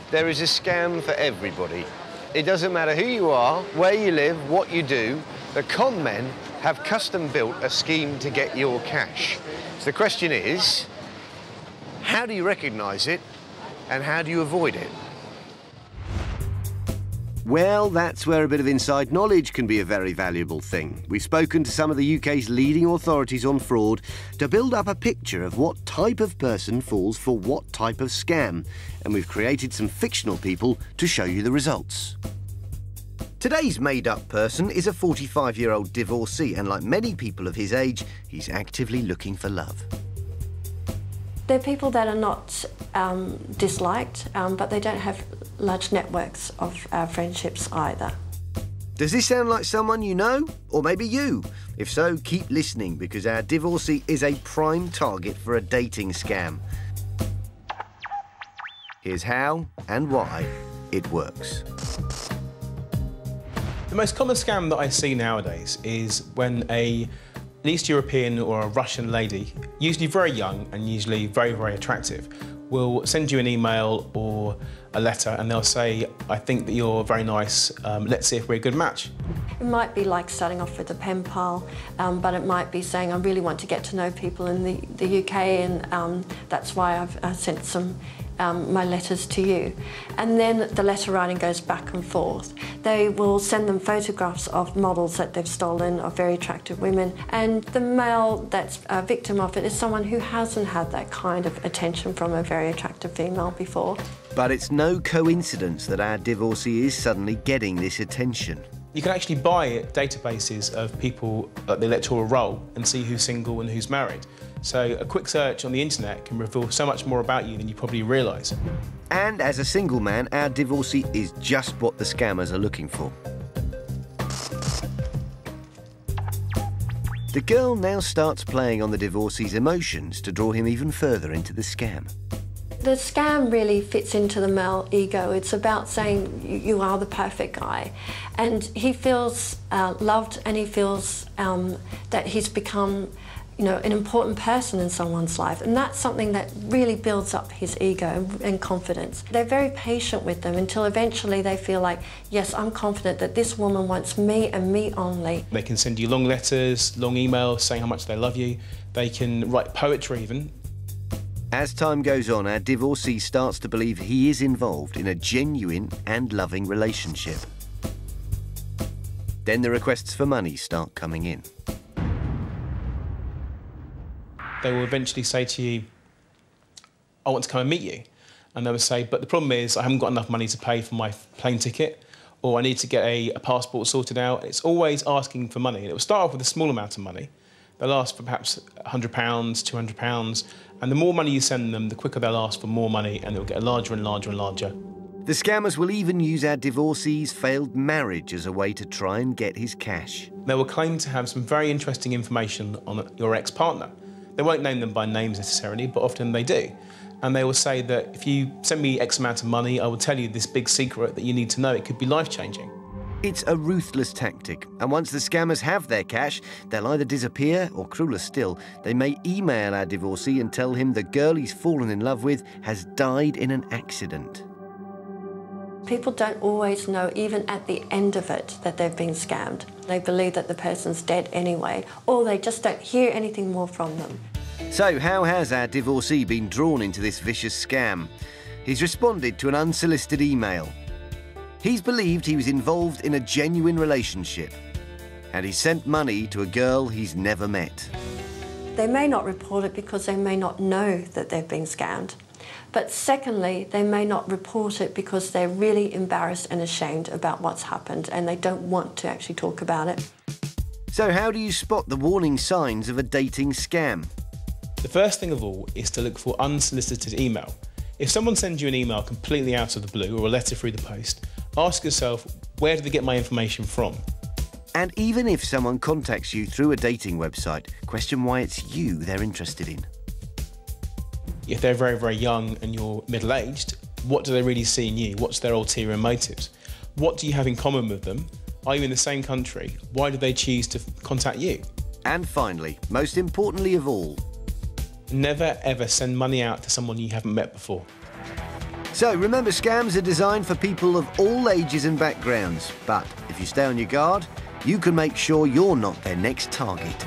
There is a scam for everybody. It doesn't matter who you are, where you live, what you do, the con men have custom-built a scheme to get your cash. So the question is, how do you recognise it and how do you avoid it? Well, that's where a bit of inside knowledge can be a very valuable thing. We've spoken to some of the UK's leading authorities on fraud to build up a picture of what type of person falls for what type of scam, and we've created some fictional people to show you the results. Today's made-up person is a 45-year-old divorcee, and like many people of his age, he's actively looking for love. They're people that are not disliked, but they don't have large networks of friendships either. Does this sound like someone you know? Or maybe you? If so, keep listening, because our divorcee is a prime target for a dating scam. Here's how and why it works. The most common scam that I see nowadays is when an East European or a Russian lady, usually very young and usually very, very attractive, will send you an email or a letter and they'll say, I think that you're very nice, let's see if we're a good match. It might be like starting off with a pen pal, but it might be saying, I really want to get to know people in the UK, and that's why I've sent some my letters to you. And then the letter writing goes back and forth. They will send them photographs of models that they've stolen, of very attractive women, and the male that's a victim of it is someone who hasn't had that kind of attention from a very attractive female before. But it's no coincidence that our divorcee is suddenly getting this attention. You can actually buy databases of people at the electoral roll and see who's single and who's married. So a quick search on the internet can reveal so much more about you than you probably realise. And as a single man, our divorcee is just what the scammers are looking for. The girl now starts playing on the divorcee's emotions to draw him even further into the scam. The scam really fits into the male ego. It's about saying you are the perfect guy. And he feels loved, and he feels that he's become, you know, an important person in someone's life. And that's something that really builds up his ego and confidence. They're very patient with them until eventually they feel like, yes, I'm confident that this woman wants me and me only. They can send you long letters, long emails saying how much they love you. They can write poetry even. As time goes on, our divorcee starts to believe he is involved in a genuine and loving relationship. Then the requests for money start coming in. They will eventually say to you, I want to come and meet you. And they will say, but the problem is I haven't got enough money to pay for my plane ticket, or I need to get a passport sorted out. It's always asking for money. And it will start off with a small amount of money. They'll ask for perhaps £100, £200, and the more money you send them, the quicker they'll ask for more money, and it'll get larger and larger and larger. The scammers will even use our divorcee's failed marriage as a way to try and get his cash. They will claim to have some very interesting information on your ex-partner. They won't name them by names necessarily, but often they do. And they will say that if you send me X amount of money, I will tell you this big secret that you need to know. It could be life-changing. It's a ruthless tactic, and once the scammers have their cash, they'll either disappear or, crueler still, they may email our divorcee and tell him the girl he's fallen in love with has died in an accident. People don't always know, even at the end of it, that they've been scammed. They believe that the person's dead anyway, or they just don't hear anything more from them. So how has our divorcee been drawn into this vicious scam? He's responded to an unsolicited email. He's believed he was involved in a genuine relationship, and he sent money to a girl he's never met. They may not report it because they may not know that they've been scammed. But secondly, they may not report it because they're really embarrassed and ashamed about what's happened, and they don't want to actually talk about it. So how do you spot the warning signs of a dating scam? The first thing of all is to look for unsolicited email. If someone sends you an email completely out of the blue or a letter through the post, ask yourself, where did they get my information from? And even if someone contacts you through a dating website, question why it's you they're interested in. If they're very, very young and you're middle-aged, what do they really see in you? What's their ulterior motives? What do you have in common with them? Are you in the same country? Why did they choose to contact you? And finally, most importantly of all, never ever send money out to someone you haven't met before. So remember, scams are designed for people of all ages and backgrounds. But if you stay on your guard, you can make sure you're not their next target.